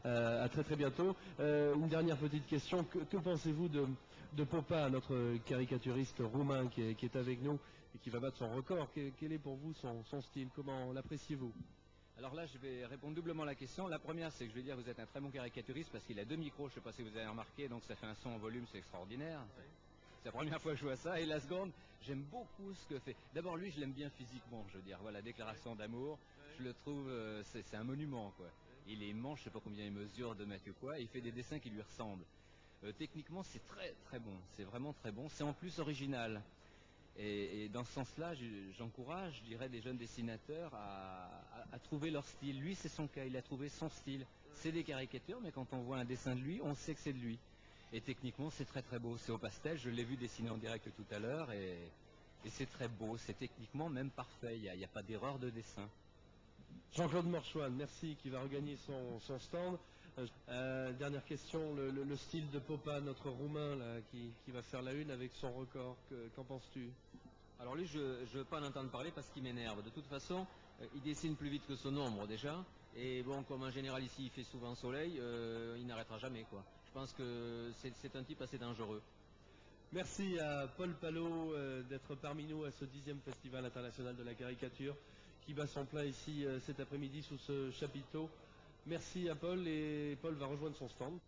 À très très bientôt. Une dernière petite question. Que pensez-vous de Popa, notre caricaturiste roumain qui est avec nous et qui va battre son record? Quel est pour vous son style? Comment l'appréciez-vous? Alors là, je vais répondre doublement à la question. La première, c'est que je vais dire que vous êtes un très bon caricaturiste parce qu'il a 2 micros, je ne sais pas si vous avez remarqué, donc ça fait un son en volume, c'est extraordinaire. C'est la première fois que je vois ça. Et la seconde, j'aime beaucoup ce que fait. D'abord, lui, je l'aime bien physiquement, je veux dire. Voilà, déclaration d'amour, je le trouve, c'est un monument, quoi. Il est immense, je ne sais pas combien il mesure, 2 mètres ou quoi, et il fait des dessins qui lui ressemblent. Techniquement, c'est très très bon, c'est vraiment très bon. C'est en plus original. Et dans ce sens-là, j'encourage, je dirais, des jeunes dessinateurs à trouver leur style. Lui, c'est son cas, il a trouvé son style. C'est des caricatures, mais quand on voit un dessin de lui, on sait que c'est de lui. Et techniquement, c'est très très beau. C'est au pastel, je l'ai vu dessiner en direct tout à l'heure, et c'est très beau. C'est techniquement même parfait, il n'y a pas d'erreur de dessin. Jean-Claude Morchouane, merci, qui va regagner son stand. Dernière question, le style de Popa, notre Roumain là, qui va faire la une avec son record, qu'en penses-tu? Alors lui, je ne veux pas en entendre parler parce qu'il m'énerve. De toute façon, il dessine plus vite que son ombre déjà. Et bon, comme en général ici, il fait souvent soleil, il n'arrêtera jamais, quoi. Je pense que c'est un type assez dangereux. Merci à Paul Palot d'être parmi nous à ce 10e Festival international de la caricature qui bat son plein ici cet après-midi sous ce chapiteau. Merci à Paul, et Paul va rejoindre son stand.